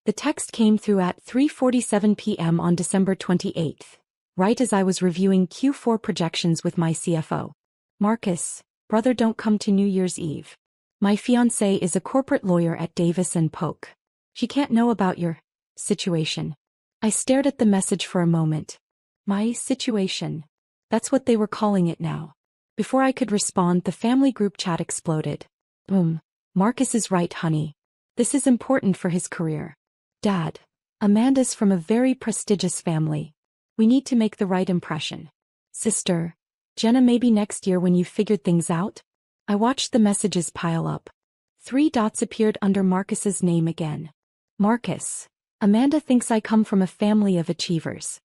The text came through at 3:47 p.m. on December 28th, right as I was reviewing Q4 projections with my CFO. Marcus, brother, don't come to New Year's Eve. My fiancée is a corporate lawyer at Davis & Polk. She can't know about your situation. I stared at the message for a moment. My situation. That's what they were calling it now. Before I could respond, the family group chat exploded. Marcus is right, honey. This is important for his career. Dad, Amanda's from a very prestigious family. We need to make the right impression. Sister, Jenna, maybe next year when you've figured things out? I watched the messages pile up. 3 dots appeared under Marcus's name again. Marcus, Amanda thinks I come from a family of achievers.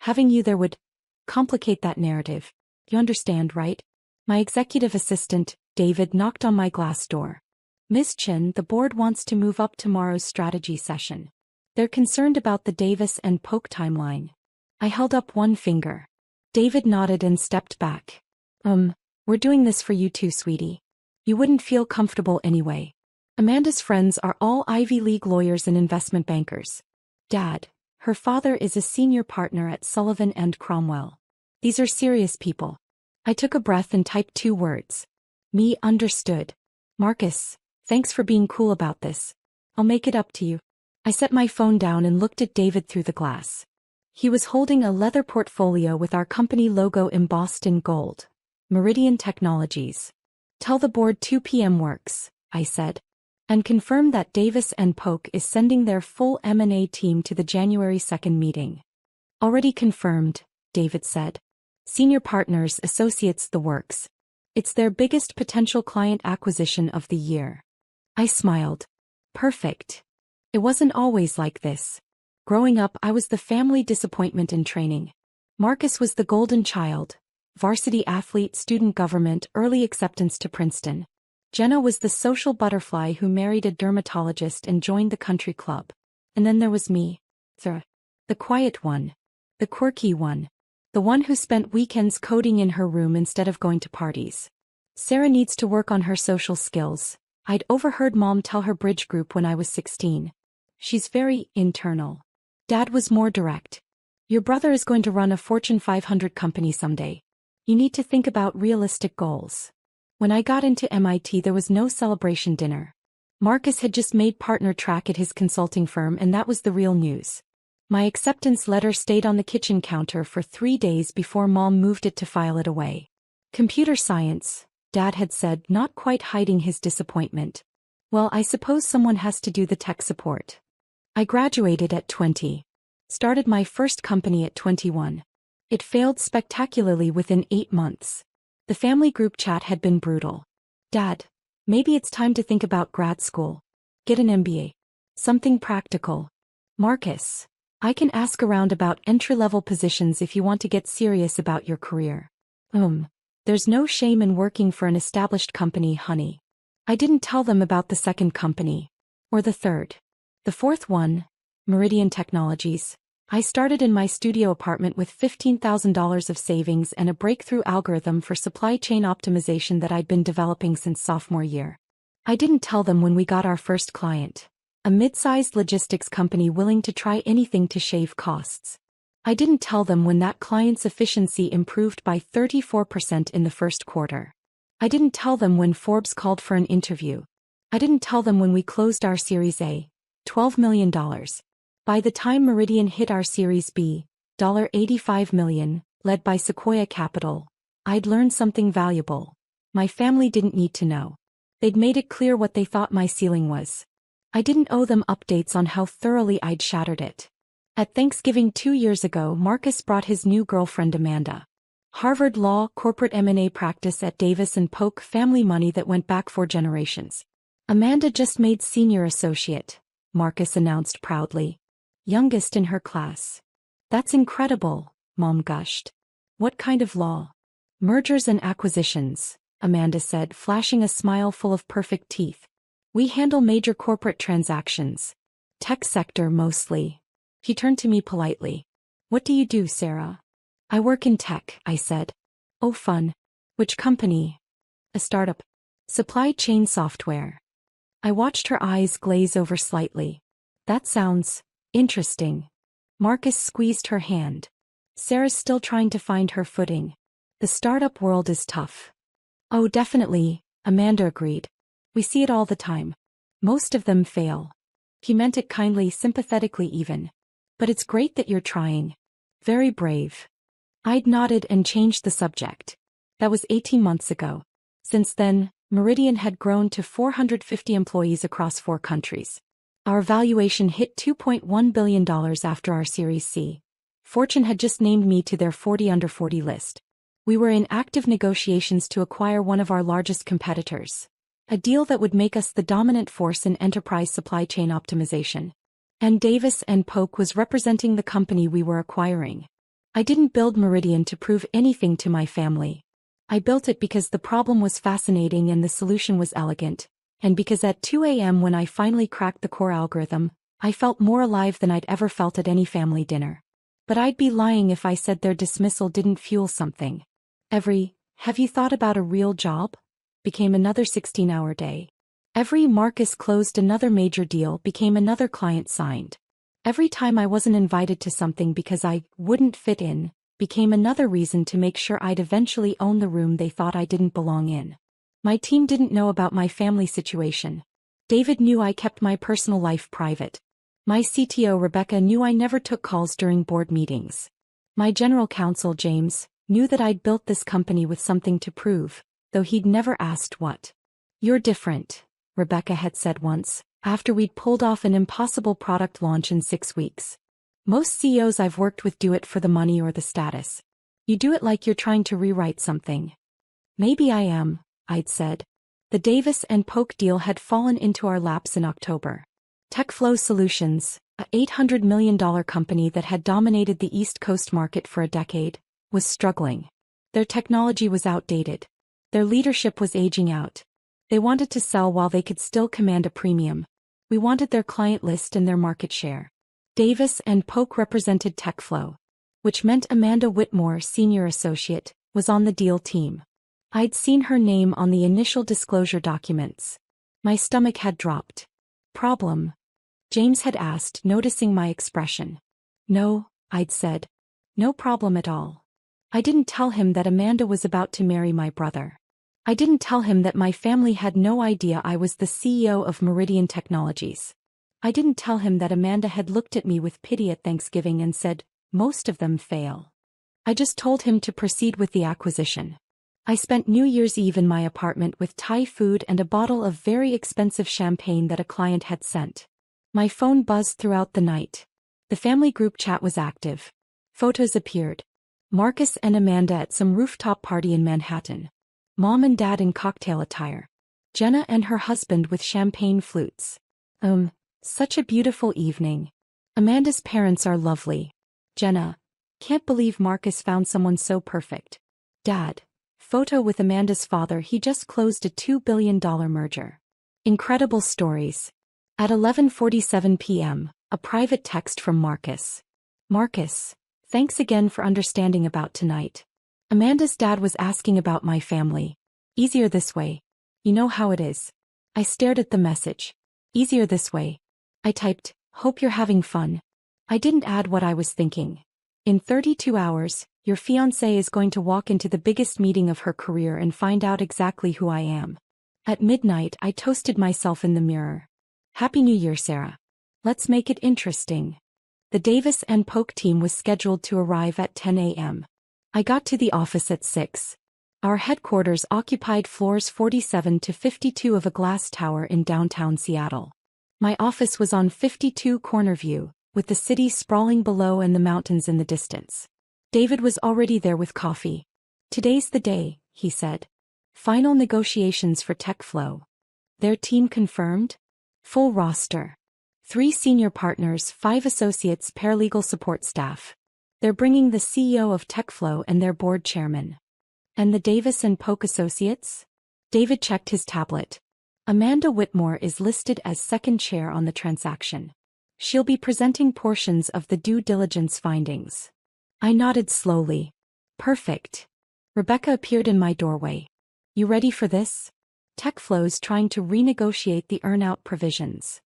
Having you there would complicate that narrative. You understand, right? My executive assistant, David, knocked on my glass door. Miss Chin, the board wants to move up tomorrow's strategy session. They're concerned about the Davis & Polk timeline. I held up one finger. David nodded and stepped back. We're doing this for you too, sweetie. You wouldn't feel comfortable anyway. Amanda's friends are all Ivy League lawyers and investment bankers. Dad, her father is a senior partner at Sullivan & Cromwell. These are serious people. I took a breath and typed 2 words. Me, understood. Marcus, thanks for being cool about this. I'll make it up to you. I set my phone down and looked at David through the glass. He was holding a leather portfolio with our company logo embossed in gold. Meridian Technologies. Tell the board 2 p.m. works, I said. And confirm that Davis & Polk is sending their full M&A team to the January 2nd meeting. Already confirmed, David said. Senior partners, associates, the works. It's their biggest potential client acquisition of the year. I smiled. Perfect. It wasn't always like this. Growing up, I was the family disappointment in training. Marcus was the golden child. Varsity athlete, student government, early acceptance to Princeton. Jenna was the social butterfly who married a dermatologist and joined the country club. And then there was me. The quiet one. The quirky one. The one who spent weekends coding in her room instead of going to parties. Sarah needs to work on her social skills. I'd overheard Mom tell her bridge group when I was 16. She's very internal. Dad was more direct. Your brother is going to run a Fortune 500 company someday. You need to think about realistic goals. When I got into MIT, there was no celebration dinner. Marcus had just made partner track at his consulting firm, and that was the real news. My acceptance letter stayed on the kitchen counter for 3 days before Mom moved it to file it away. Computer science, Dad had said, not quite hiding his disappointment. Well, I suppose someone has to do the tech support. I graduated at 20. Started my first company at 21. It failed spectacularly within 8 months. The family group chat had been brutal. Dad, maybe it's time to think about grad school. Get an MBA. Something practical. Marcus, I can ask around about entry-level positions if you want to get serious about your career. There's no shame in working for an established company, honey. I didn't tell them about the second company. Or the third. The fourth one, Meridian Technologies. I started in my studio apartment with $15,000 of savings and a breakthrough algorithm for supply chain optimization that I'd been developing since sophomore year. I didn't tell them when we got our first client, a mid-sized logistics company willing to try anything to shave costs. I didn't tell them when that client's efficiency improved by 34% in the first quarter. I didn't tell them when Forbes called for an interview. I didn't tell them when we closed our Series A, $12 million. By the time Meridian hit our Series B, $85 million, led by Sequoia Capital, I'd learned something valuable. My family didn't need to know. They'd made it clear what they thought my ceiling was. I didn't owe them updates on how thoroughly I'd shattered it. At Thanksgiving 2 years ago, Marcus brought his new girlfriend Amanda. Harvard Law, corporate M&A practice at Davis & Polk, family money that went back 4 generations. Amanda just made senior associate, Marcus announced proudly. Youngest in her class. That's incredible, Mom gushed. What kind of law? Mergers and acquisitions, Amanda said, flashing a smile full of perfect teeth. We handle major corporate transactions. Tech sector mostly. He turned to me politely. What do you do, Sarah? I work in tech, I said. Oh, fun. Which company? A startup. Supply chain software. I watched her eyes glaze over slightly. That sounds interesting. Marcus squeezed her hand. Sarah's still trying to find her footing. The startup world is tough. Oh, definitely, Amanda agreed. We see it all the time. Most of them fail. He meant it kindly, sympathetically even. But it's great that you're trying. Very brave. I'd nodded and changed the subject. That was 18 months ago. Since then, Meridian had grown to 450 employees across 4 countries. Our valuation hit $2.1 billion after our Series C. Fortune had just named me to their 40 under 40 list. We were in active negotiations to acquire one of our largest competitors. A deal that would make us the dominant force in enterprise supply chain optimization. And Davis and Polk was representing the company we were acquiring. I didn't build Meridian to prove anything to my family. I built it because the problem was fascinating and the solution was elegant, and because at 2 a.m. when I finally cracked the core algorithm, I felt more alive than I'd ever felt at any family dinner. But I'd be lying if I said their dismissal didn't fuel something. Have you thought about a real job? Became another 16-hour day. Marcus closed another major deal, became another client signed. Every time I wasn't invited to something because I wouldn't fit in, became another reason to make sure I'd eventually own the room they thought I didn't belong in. My team didn't know about my family situation. David knew I kept my personal life private. My CTO Rebecca knew I never took calls during board meetings. My general counsel James knew that I'd built this company with something to prove, though he'd never asked what. You're different, Rebecca had said once, after we'd pulled off an impossible product launch in 6 weeks. Most CEOs I've worked with do it for the money or the status. You do it like you're trying to rewrite something. Maybe I am, I'd said. The Davis and Polk deal had fallen into our laps in October. TechFlow Solutions, a $800 million company that had dominated the East Coast market for a decade, was struggling. Their technology was outdated. Their leadership was aging out. They wanted to sell while they could still command a premium. We wanted their client list and their market share. Davis and Polk represented TechFlow, which meant Amanda Whitmore, senior associate, was on the deal team. I'd seen her name on the initial disclosure documents. My stomach had dropped. Problem? James had asked, noticing my expression. No, I'd said. No problem at all. I didn't tell him that Amanda was about to marry my brother. I didn't tell him that my family had no idea I was the CEO of Meridian Technologies. I didn't tell him that Amanda had looked at me with pity at Thanksgiving and said, most of them fail. I just told him to proceed with the acquisition. I spent New Year's Eve in my apartment with Thai food and a bottle of very expensive champagne that a client had sent. My phone buzzed throughout the night. The family group chat was active. Photos appeared. Marcus and Amanda at some rooftop party in Manhattan. Mom and Dad in cocktail attire. Jenna and her husband with champagne flutes. Such a beautiful evening. Amanda's parents are lovely. Jenna, can't believe Marcus found someone so perfect. Dad, photo with Amanda's father, he just closed a $2 billion merger. Incredible stories. At 11:47 p.m., a private text from Marcus. Marcus, thanks again for understanding about tonight. Amanda's dad was asking about my family. Easier this way. You know how it is. I stared at the message. Easier this way. I typed, hope you're having fun. I didn't add what I was thinking. In 32 hours, your fiancée is going to walk into the biggest meeting of her career and find out exactly who I am. At midnight, I toasted myself in the mirror. Happy New Year, Sarah. Let's make it interesting. The Davis and Polk team was scheduled to arrive at 10 a.m. I got to the office at 6. Our headquarters occupied floors 47 to 52 of a glass tower in downtown Seattle. My office was on 52 corner view, with the city sprawling below and the mountains in the distance. David was already there with coffee. Today's the day, he said. Final negotiations for TechFlow. Their team confirmed? Full roster. 3 senior partners, 5 associates, paralegal support staff. They're bringing the CEO of TechFlow and their board chairman. And the Davis and Polk associates? David checked his tablet. Amanda Whitmore is listed as second chair on the transaction. She'll be presenting portions of the due diligence findings. I nodded slowly. Perfect. Rebecca appeared in my doorway. You ready for this? TechFlow's trying to renegotiate the earnout provisions.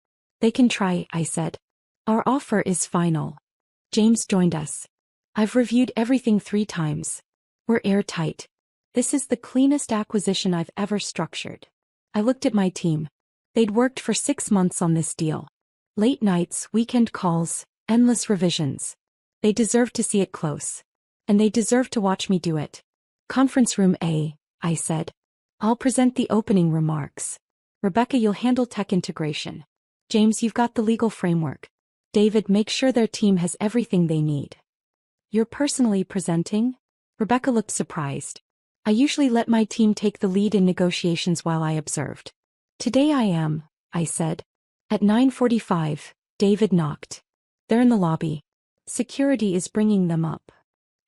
They can try, I said. Our offer is final. James joined us. I've reviewed everything 3 times. We're airtight. This is the cleanest acquisition I've ever structured. I looked at my team. They'd worked for 6 months on this deal. Late nights, weekend calls, endless revisions. They deserved to see it close. And they deserved to watch me do it. Conference room A, I said. I'll present the opening remarks. Rebecca, you'll handle tech integration. James, you've got the legal framework. David, make sure their team has everything they need. You're personally presenting? Rebecca looked surprised. I usually let my team take the lead in negotiations while I observed. Today I am, I said. At 9:45, David knocked. They're in the lobby. Security is bringing them up.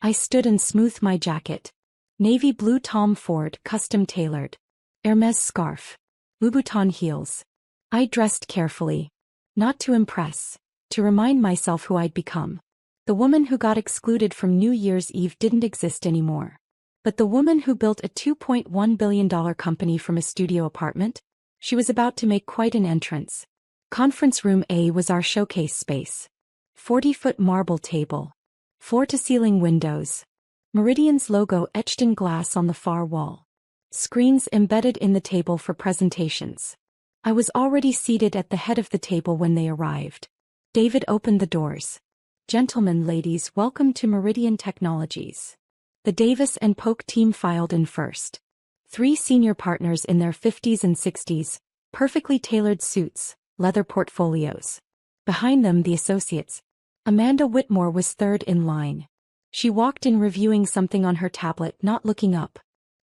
I stood and smoothed my jacket. Navy blue Tom Ford, custom tailored. Hermes scarf. Louboutin heels. I dressed carefully. Not to impress. To remind myself who I'd become. The woman who got excluded from New Year's Eve didn't exist anymore. But the woman who built a $2.1 billion company from a studio apartment? She was about to make quite an entrance. Conference room A was our showcase space. 40-foot marble table. Floor-to-ceiling windows. Meridian's logo etched in glass on the far wall. Screens embedded in the table for presentations. I was already seated at the head of the table when they arrived. David opened the doors. Gentlemen, ladies, welcome to Meridian Technologies. The Davis and Polk team filed in first. 3 senior partners in their 50s and 60s, perfectly tailored suits, leather portfolios. Behind them, the associates. Amanda Whitmore was third in line. She walked in reviewing something on her tablet, not looking up.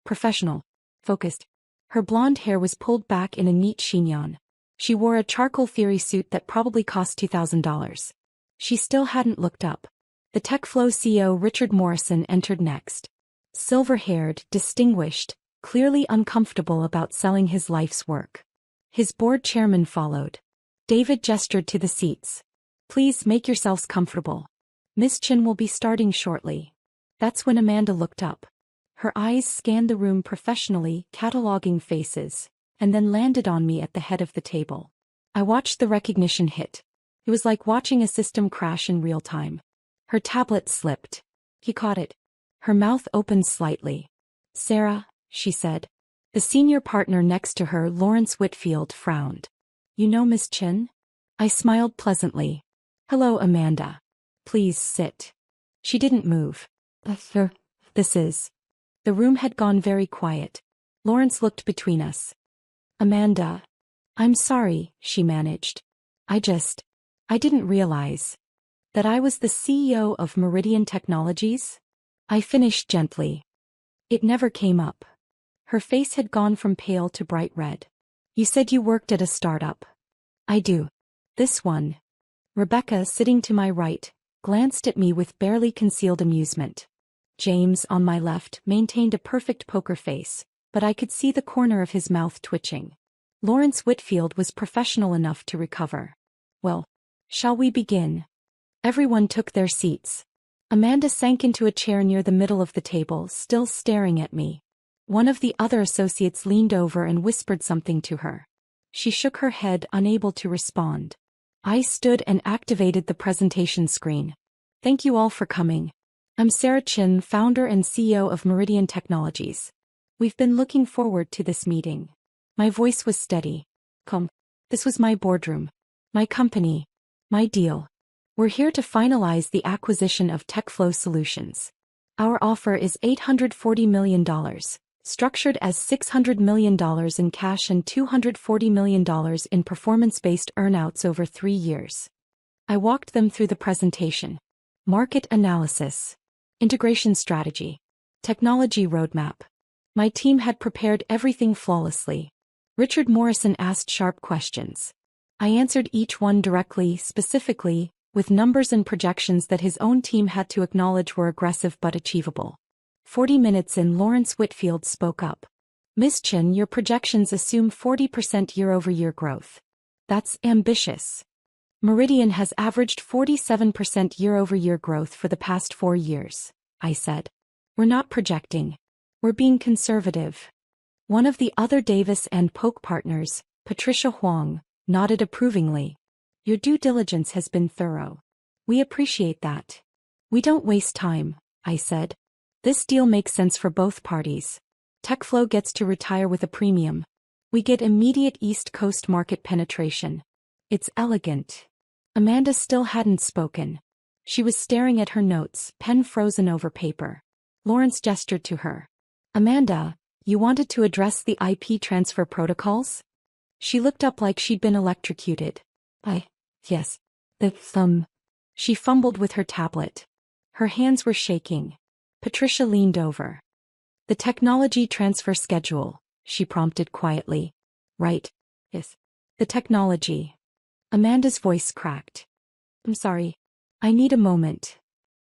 Professional. Focused. Her blonde hair was pulled back in a neat chignon. She wore a charcoal theory suit that probably cost $2,000. She still hadn't looked up. The TechFlow CEO Richard Morrison entered next. Silver-haired, distinguished, clearly uncomfortable about selling his life's work. His board chairman followed. David gestured to the seats. Please make yourselves comfortable. Miss Chin will be starting shortly. That's when Amanda looked up. Her eyes scanned the room professionally, cataloging faces, and then landed on me at the head of the table. I watched the recognition hit. It was like watching a system crash in real time. Her tablet slipped. He caught it. Her mouth opened slightly. Sarah, she said. The senior partner next to her, Lawrence Whitfield, frowned. You know Miss Chin? I smiled pleasantly. Hello, Amanda. Please sit. She didn't move. This is. The room had gone very quiet. Lawrence looked between us. Amanda. I'm sorry, she managed. I didn't realize that I was the CEO of Meridian Technologies. I finished gently. It never came up. Her face had gone from pale to bright red. You said you worked at a startup. I do. This one. Rebecca, sitting to my right, glanced at me with barely concealed amusement. James, on my left, maintained a perfect poker face, but I could see the corner of his mouth twitching. Lawrence Whitfield was professional enough to recover. Well, shall we begin? Everyone took their seats. Amanda sank into a chair near the middle of the table, still staring at me. One of the other associates leaned over and whispered something to her. She shook her head, unable to respond. I stood and activated the presentation screen. Thank you all for coming. I'm Sarah Chin, founder and CEO of Meridian Technologies. We've been looking forward to this meeting. My voice was steady. Come. This was my boardroom. My company. My deal. We're here to finalize the acquisition of TechFlow Solutions. Our offer is $840 million, structured as $600 million in cash and $240 million in performance-based earnouts over 3 years. I walked them through the presentation. Market analysis. Integration strategy. Technology roadmap. My team had prepared everything flawlessly. Richard Morrison asked sharp questions. I answered each one directly, specifically, with numbers and projections that his own team had to acknowledge were aggressive but achievable. 40 minutes in, Lawrence Whitfield spoke up. Miss Chin, your projections assume 40% year-over-year growth. That's ambitious. Meridian has averaged 47% year-over-year growth for the past 4 years, I said. We're not projecting. We're being conservative. One of the other Davis and Polk partners, Patricia Huang, nodded approvingly. Your due diligence has been thorough. We appreciate that. We don't waste time, I said. This deal makes sense for both parties. TechFlow gets to retire with a premium. We get immediate East Coast market penetration. It's elegant. Amanda still hadn't spoken. She was staring at her notes, pen frozen over paper. Lawrence gestured to her. Amanda, you wanted to address the IP transfer protocols? She looked up like she'd been electrocuted. Yes. She fumbled with her tablet. Her hands were shaking. Patricia leaned over. The technology transfer schedule, she prompted quietly. Right. Yes. The technology. Amanda's voice cracked. I'm sorry. I need a moment.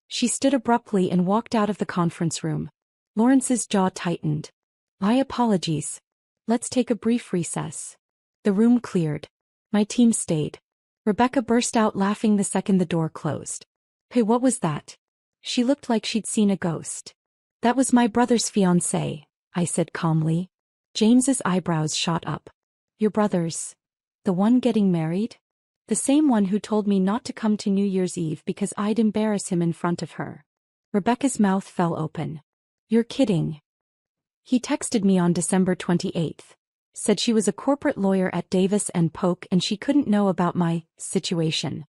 She stood abruptly and walked out of the conference room. Lawrence's jaw tightened. My apologies. Let's take a brief recess. The room cleared. My team stayed. Rebecca burst out laughing the second the door closed. Hey, what was that? She looked like she'd seen a ghost. That was my brother's fiancée, I said calmly. James's eyebrows shot up. Your brother's? The one getting married? The same one who told me not to come to New Year's Eve because I'd embarrass him in front of her. Rebecca's mouth fell open. You're kidding. He texted me on December 28th. Said she was a corporate lawyer at Davis and Polk and she couldn't know about my situation.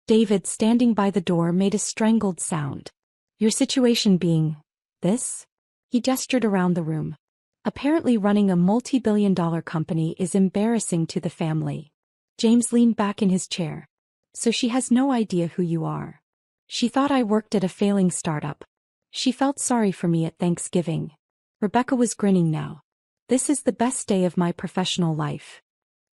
David, standing by the door, made a strangled sound. Your situation being this? He gestured around the room. Apparently running a multi-billion-dollar company is embarrassing to the family. James leaned back in his chair. So she has no idea who you are. She thought I worked at a failing startup. She felt sorry for me at Thanksgiving. Rebecca was grinning now. This is the best day of my professional life.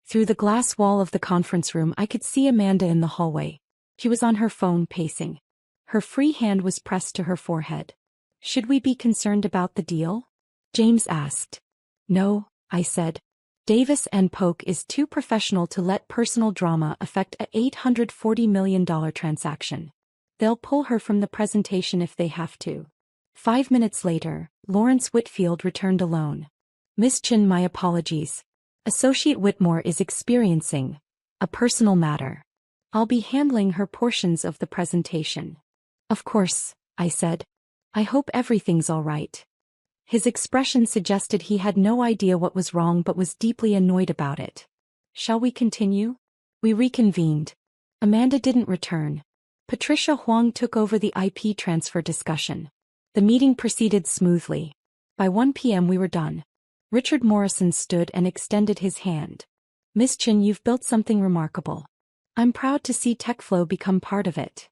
Through the glass wall of the conference room I could see Amanda in the hallway. She was on her phone pacing. Her free hand was pressed to her forehead. Should we be concerned about the deal? James asked. No, I said. Davis and Polk is too professional to let personal drama affect a $840 million transaction. They'll pull her from the presentation if they have to. 5 minutes later, Lawrence Whitfield returned alone. Miss Chin, my apologies. Associate Whitmore is experiencing a personal matter. I'll be handling her portions of the presentation. Of course, I said. I hope everything's all right. His expression suggested he had no idea what was wrong but was deeply annoyed about it. Shall we continue? We reconvened. Amanda didn't return. Patricia Huang took over the IP transfer discussion. The meeting proceeded smoothly. By 1 p.m. we were done. Richard Morrison stood and extended his hand. Miss Chin, you've built something remarkable. I'm proud to see TechFlow become part of it.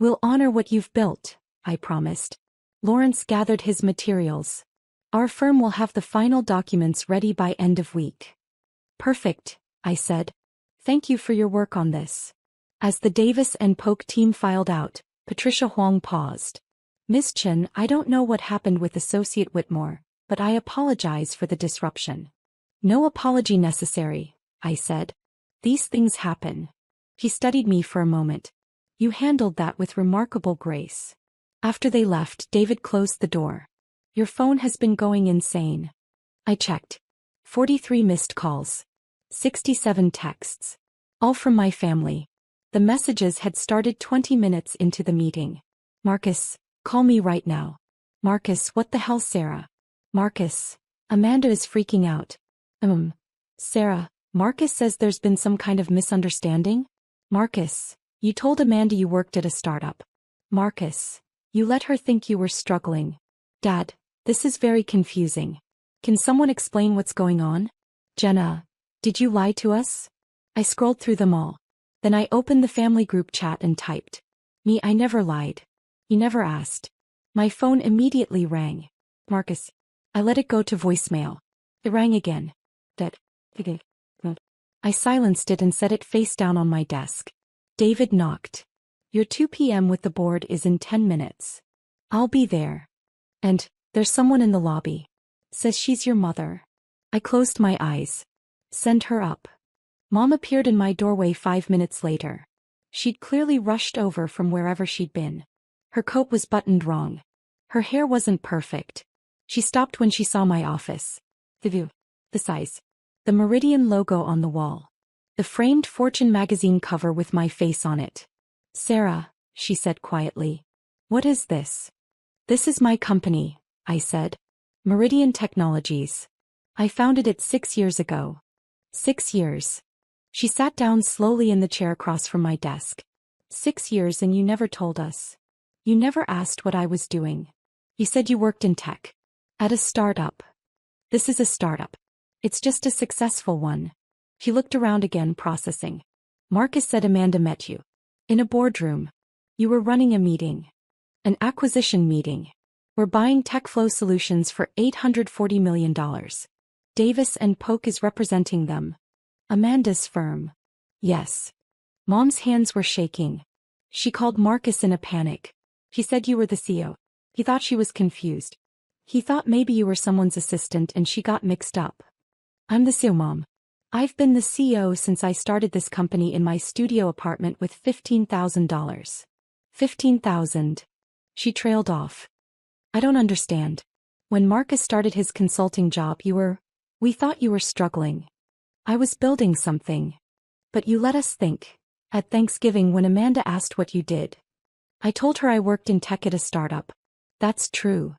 We'll honor what you've built, I promised. Lawrence gathered his materials. Our firm will have the final documents ready by end of week. Perfect, I said. Thank you for your work on this. As the Davis and Polk team filed out, Patricia Huang paused. Miss Chin, I don't know what happened with Associate Whitmore, but I apologize for the disruption. No apology necessary, I said. These things happen. He studied me for a moment. You handled that with remarkable grace. After they left, David closed the door. Your phone has been going insane. I checked. 43 missed calls. 67 texts. All from my family. The messages had started 20 minutes into the meeting. Marcus, call me right now. Marcus, what the hell, Sarah? Marcus, Amanda is freaking out. Sarah, Marcus says there's been some kind of misunderstanding? Marcus, you told Amanda you worked at a startup. Marcus, you let her think you were struggling. Dad, this is very confusing. Can someone explain what's going on? Jenna, did you lie to us? I scrolled through them all. Then I opened the family group chat and typed. Me, I never lied. You never asked. My phone immediately rang. Marcus, I let it go to voicemail. It rang again. I silenced it and set it face down on my desk. David knocked. Your 2 p.m. with the board is in 10 minutes. I'll be there. And, there's someone in the lobby. Says she's your mother. I closed my eyes. Send her up. Mom appeared in my doorway 5 minutes later. She'd clearly rushed over from wherever she'd been. Her coat was buttoned wrong. Her hair wasn't perfect. She stopped when she saw my office. The view. The size. The Meridian logo on the wall. The framed Fortune magazine cover with my face on it. Sarah, she said quietly. What is this? This is my company, I said. Meridian Technologies. I founded it 6 years ago. 6 years. She sat down slowly in the chair across from my desk. 6 years and you never told us. You never asked what I was doing. You said you worked in tech. At a startup. This is a startup. It's just a successful one. He looked around again, processing. Marcus said Amanda met you. In a boardroom. You were running a meeting. An acquisition meeting. We're buying TechFlow Solutions for $840 million. Davis and Polk is representing them. Amanda's firm. Yes. Mom's hands were shaking. She called Marcus in a panic. He said you were the CEO. He thought she was confused. He thought maybe you were someone's assistant and she got mixed up. I'm the CEO, Mom. I've been the CEO since I started this company in my studio apartment with $15,000. $15,000. She trailed off. I don't understand. When Marcus started his consulting job we thought you were struggling. I was building something. But you let us think. At Thanksgiving when Amanda asked what you did. I told her I worked in tech at a startup. That's true.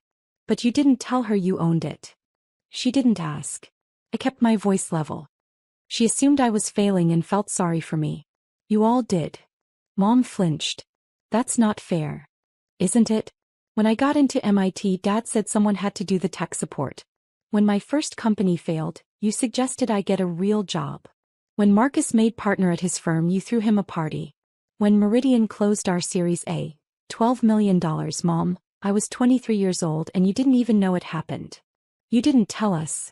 But you didn't tell her you owned it. She didn't ask. I kept my voice level. She assumed I was failing and felt sorry for me. You all did. Mom flinched. That's not fair. Isn't it? When I got into MIT, Dad said someone had to do the tech support. When my first company failed, you suggested I get a real job. When Marcus made partner at his firm, you threw him a party. When Meridian closed our Series A, $12 million, Mom, I was 23 years old and you didn't even know it happened. You didn't tell us.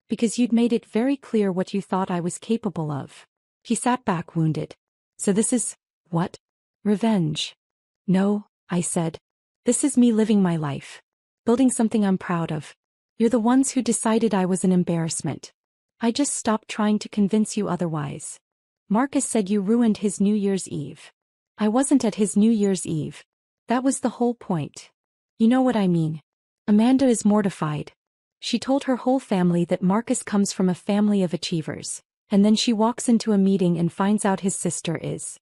Because you'd made it very clear what you thought I was capable of. He sat back wounded. So this is, what? Revenge. No, I said. This is me living my life. Building something I'm proud of. You're the ones who decided I was an embarrassment. I just stopped trying to convince you otherwise. Marcus said you ruined his New Year's Eve. I wasn't at his New Year's Eve. That was the whole point. You know what I mean. Amanda is mortified. She told her whole family that Marcus comes from a family of achievers, and then she walks into a meeting and finds out his sister is.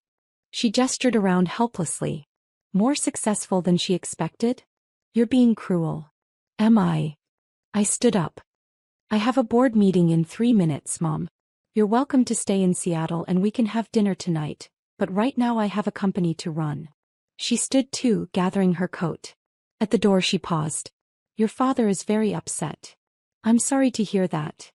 She gestured around helplessly. More successful than she expected? You're being cruel. Am I? I stood up. I have a board meeting in 3 minutes, Mom. You're welcome to stay in Seattle and we can have dinner tonight, but right now I have a company to run. She stood too, gathering her coat. At the door she paused. Your father is very upset. I'm sorry to hear that.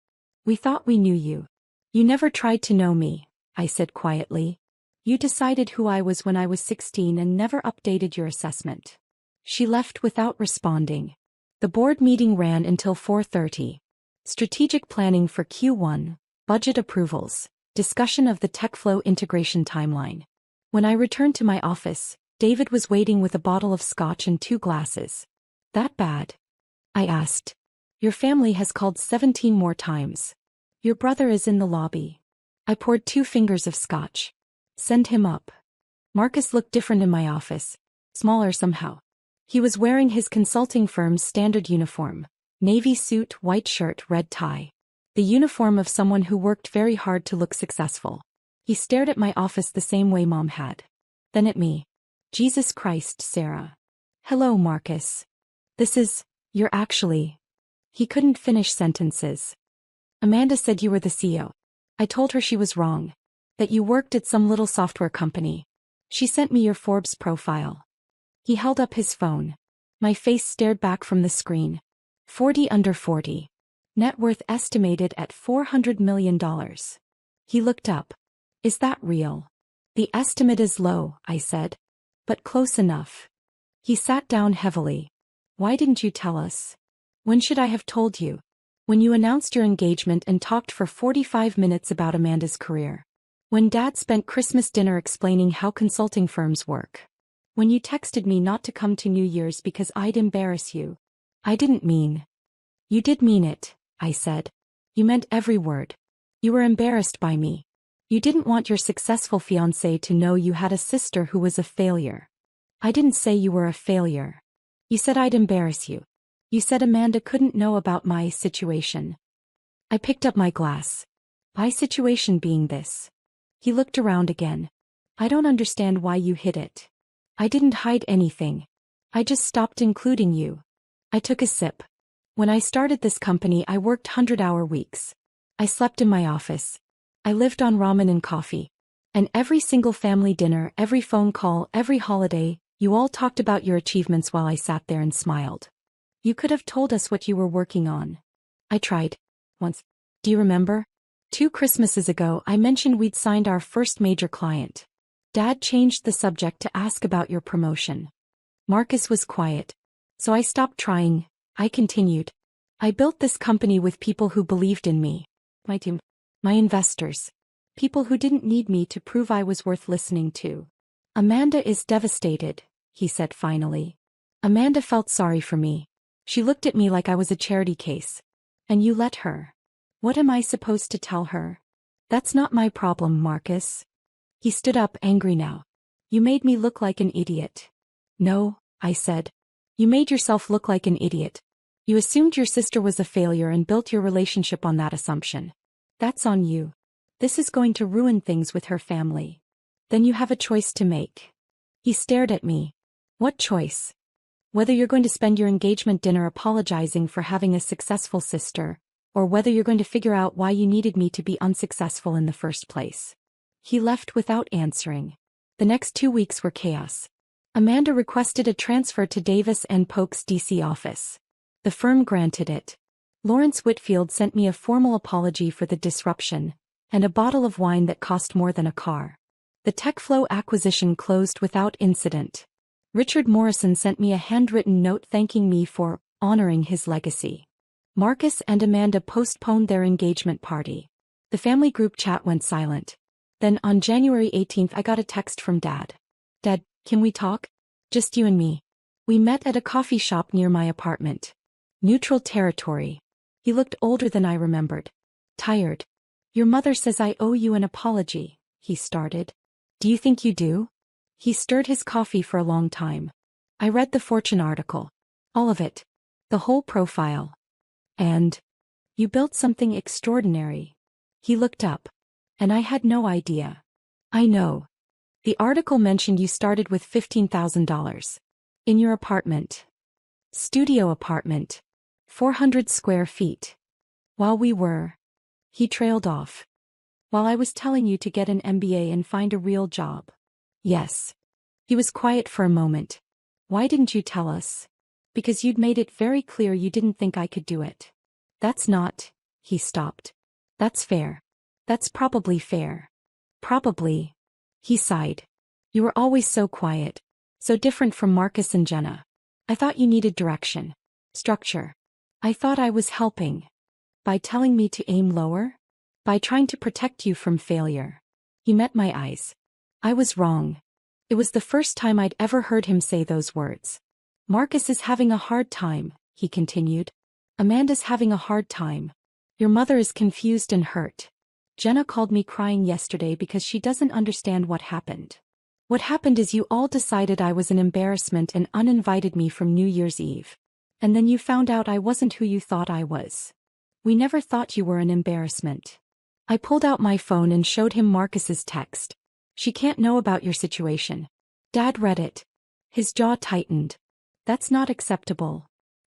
We thought we knew you. You never tried to know me, I said quietly. You decided who I was when I was 16 and never updated your assessment. She left without responding. The board meeting ran until 4:30. Strategic planning for Q1, budget approvals, discussion of the TechFlow integration timeline. When I returned to my office, David was waiting with a bottle of scotch and 2 glasses. That bad? I asked. Your family has called 17 more times. Your brother is in the lobby. I poured 2 fingers of scotch. Send him up. Marcus looked different in my office. Smaller somehow. He was wearing his consulting firm's standard uniform. Navy suit, white shirt, red tie. The uniform of someone who worked very hard to look successful. He stared at my office the same way Mom had. Then at me. Jesus Christ, Sarah. Hello, Marcus. You're actually. He couldn't finish sentences. Amanda said you were the CEO. I told her she was wrong. That you worked at some little software company. She sent me your Forbes profile. He held up his phone. My face stared back from the screen. 40 under 40. Net worth estimated at $400 million. He looked up. Is that real? The estimate is low, I said. But close enough. He sat down heavily. Why didn't you tell us? When should I have told you? When you announced your engagement and talked for 45 minutes about Amanda's career. When Dad spent Christmas dinner explaining how consulting firms work. When you texted me not to come to New Year's because I'd embarrass you. I didn't mean. You did mean it, I said. You meant every word. You were embarrassed by me. You didn't want your successful fiancé to know you had a sister who was a failure. I didn't say you were a failure. You said I'd embarrass you. You said Amanda couldn't know about my situation. I picked up my glass. My situation being this. He looked around again. I don't understand why you hid it. I didn't hide anything. I just stopped including you. I took a sip. When I started this company, I worked 100-hour weeks. I slept in my office. I lived on ramen and coffee. And every single family dinner, every phone call, every holiday, you all talked about your achievements while I sat there and smiled. You could have told us what you were working on. I tried. Once. Do you remember? 2 Christmases ago, I mentioned we'd signed our first major client. Dad changed the subject to ask about your promotion. Marcus was quiet. So I stopped trying. I continued. I built this company with people who believed in me. My team. My investors. People who didn't need me to prove I was worth listening to. Amanda is devastated, he said finally. Amanda felt sorry for me. She looked at me like I was a charity case. And you let her. What am I supposed to tell her? That's not my problem, Marcus. He stood up, angry now. You made me look like an idiot. No, I said. You made yourself look like an idiot. You assumed your sister was a failure and built your relationship on that assumption. That's on you. This is going to ruin things with her family. Then you have a choice to make. He stared at me. What choice? Whether you're going to spend your engagement dinner apologizing for having a successful sister, or whether you're going to figure out why you needed me to be unsuccessful in the first place. He left without answering. The next 2 weeks were chaos. Amanda requested a transfer to Davis & Polk's DC office. The firm granted it. Lawrence Whitfield sent me a formal apology for the disruption, and a bottle of wine that cost more than a car. The TechFlow acquisition closed without incident. Richard Morrison sent me a handwritten note thanking me for honoring his legacy. Marcus and Amanda postponed their engagement party. The family group chat went silent. Then on January 18th I got a text from Dad. Dad, can we talk? Just you and me. We met at a coffee shop near my apartment. Neutral territory. He looked older than I remembered. Tired. Your mother says I owe you an apology, he started. Do you think you do? He stirred his coffee for a long time. I read the Fortune article. All of it. The whole profile. And you built something extraordinary. He looked up. And I had no idea. I know. The article mentioned you started with $15,000. In your apartment. Studio apartment. 400 square feet. While we were. He trailed off. While I was telling you to get an MBA and find a real job. Yes. He was quiet for a moment. Why didn't you tell us? Because you'd made it very clear you didn't think I could do it. That's not. He stopped. That's fair. That's probably fair. Probably. He sighed. You were always so quiet. So different from Marcus and Jenna. I thought you needed direction. Structure. I thought I was helping. By telling me to aim lower? By trying to protect you from failure. He met my eyes. I was wrong. It was the first time I'd ever heard him say those words. Marcus is having a hard time, he continued. Amanda's having a hard time. Your mother is confused and hurt. Jenna called me crying yesterday because she doesn't understand what happened. What happened is you all decided I was an embarrassment and uninvited me from New Year's Eve. And then you found out I wasn't who you thought I was. We never thought you were an embarrassment. I pulled out my phone and showed him Marcus's text. She can't know about your situation. Dad read it. His jaw tightened. That's not acceptable.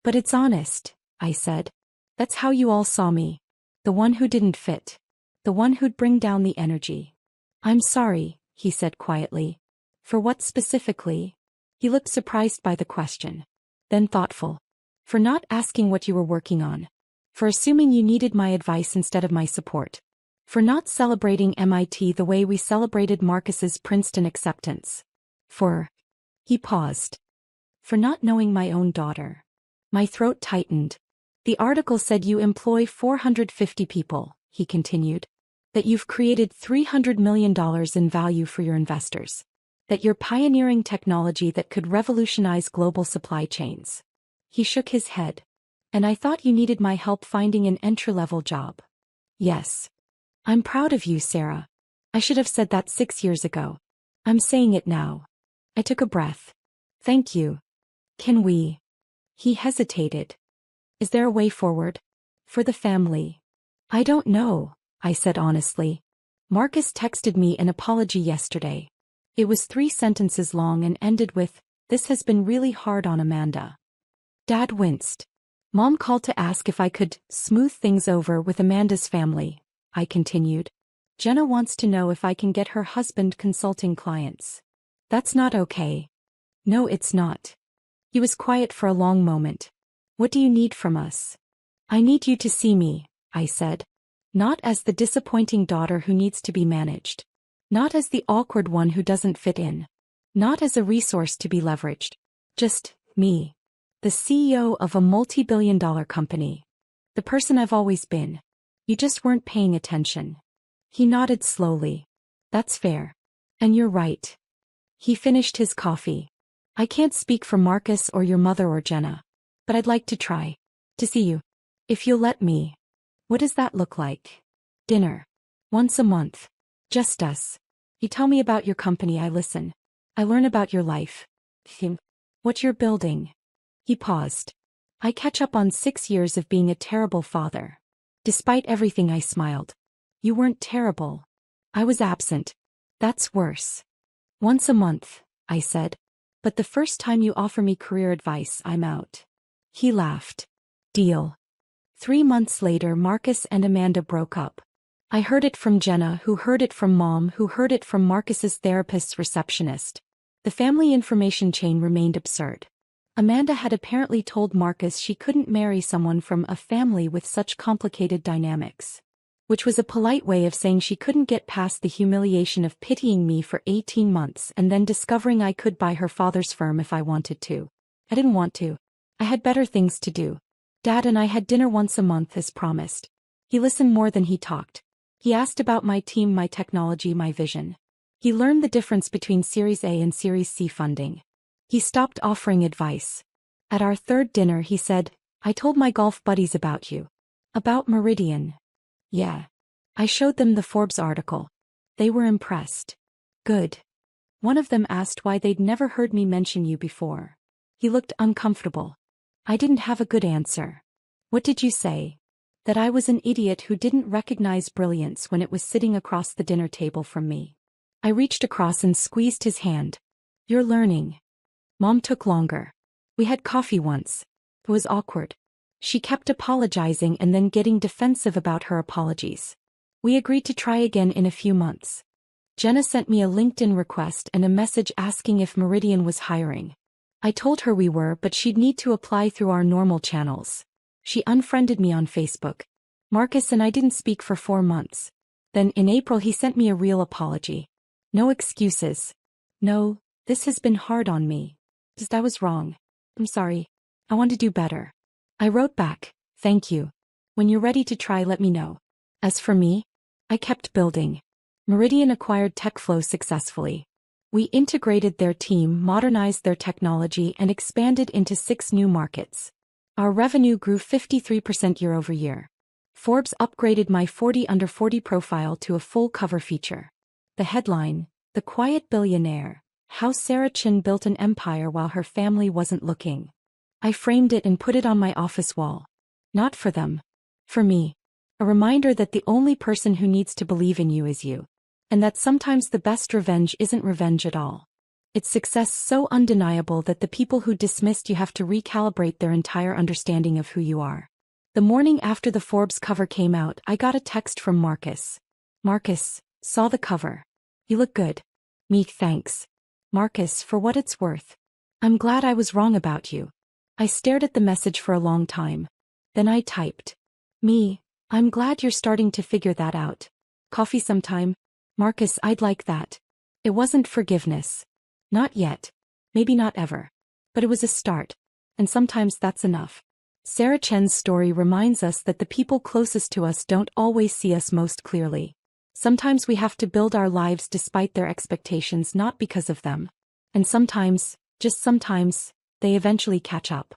But it's honest, I said. That's how you all saw me. The one who didn't fit. The one who'd bring down the energy. I'm sorry, he said quietly. For what specifically? He looked surprised by the question. Then thoughtful. For not asking what you were working on. For assuming you needed my advice instead of my support. For not celebrating MIT the way we celebrated Marcus's Princeton acceptance. He paused. For not knowing my own daughter. My throat tightened. The article said you employ 450 people, he continued. That you've created $300 million in value for your investors. That you're pioneering technology that could revolutionize global supply chains. He shook his head. And I thought you needed my help finding an entry-level job. Yes. I'm proud of you, Sarah. I should have said that 6 years ago. I'm saying it now. I took a breath. Thank you. Can we? He hesitated. Is there a way forward? For the family? I don't know, I said honestly. Marcus texted me an apology yesterday. It was 3 sentences long and ended with, "This has been really hard on Amanda." Dad winced. Mom called to ask if I could smooth things over with Amanda's family, I continued. Jenna wants to know if I can get her husband consulting clients. That's not okay. No, it's not. He was quiet for a long moment. What do you need from us? I need you to see me, I said. Not as the disappointing daughter who needs to be managed. Not as the awkward one who doesn't fit in. Not as a resource to be leveraged. Just me. The CEO of a multi-billion-dollar company. The person I've always been. You just weren't paying attention. He nodded slowly. That's fair. And you're right. He finished his coffee. I can't speak for Marcus or your mother or Jenna. But I'd like to try. To see you. If you'll let me. What does that look like? Dinner. Once a month. Just us. You tell me about your company, I listen. I learn about your life. What you're building. He paused. I catch up on 6 years of being a terrible father. Despite everything, I smiled. You weren't terrible. I was absent. That's worse. Once a month, I said. But the first time you offer me career advice, I'm out. He laughed. Deal. 3 months later, Marcus and Amanda broke up. I heard it from Jenna, who heard it from Mom, who heard it from Marcus's therapist's receptionist. The family information chain remained absurd. Amanda had apparently told Marcus she couldn't marry someone from a family with such complicated dynamics. Which was a polite way of saying she couldn't get past the humiliation of pitying me for 18 months and then discovering I could buy her father's firm if I wanted to. I didn't want to. I had better things to do. Dad and I had dinner once a month as promised. He listened more than he talked. He asked about my team, my technology, my vision. He learned the difference between Series A and Series C funding. He stopped offering advice. At our 3rd dinner he said, I told my golf buddies about you. About Meridian. Yeah. I showed them the Forbes article. They were impressed. Good. One of them asked why they'd never heard me mention you before. He looked uncomfortable. I didn't have a good answer. What did you say? That I was an idiot who didn't recognize brilliance when it was sitting across the dinner table from me. I reached across and squeezed his hand. You're learning. Mom took longer. We had coffee once. It was awkward. She kept apologizing and then getting defensive about her apologies. We agreed to try again in a few months. Jenna sent me a LinkedIn request and a message asking if Meridian was hiring. I told her we were, but she'd need to apply through our normal channels. She unfriended me on Facebook. Marcus and I didn't speak for 4 months. Then in April he sent me a real apology. No excuses. No, this has been hard on me. Just I was wrong. I'm sorry. I want to do better. I wrote back, thank you. When you're ready to try, let me know. As for me, I kept building. Meridian acquired TechFlow successfully. We integrated their team, modernized their technology, and expanded into 6 new markets. Our revenue grew 53% year over year. Forbes upgraded my 40 under 40 profile to a full cover feature. The headline, The Quiet Billionaire, How Sarah Chin Built an Empire While Her Family Wasn't Looking. I framed it and put it on my office wall. Not for them. For me. A reminder that the only person who needs to believe in you is you. And that sometimes the best revenge isn't revenge at all. It's success so undeniable that the people who dismissed you have to recalibrate their entire understanding of who you are. The morning after the Forbes cover came out, I got a text from Marcus. Marcus, saw the cover. You look good. Me, thanks. Marcus, for what it's worth. I'm glad I was wrong about you. I stared at the message for a long time. Then I typed. Me, I'm glad you're starting to figure that out. Coffee sometime? Marcus, I'd like that. It wasn't forgiveness. Not yet. Maybe not ever. But it was a start. And sometimes that's enough. Sarah Chen's story reminds us that the people closest to us don't always see us most clearly. Sometimes we have to build our lives despite their expectations, not because of them. And sometimes, just sometimes, they eventually catch up.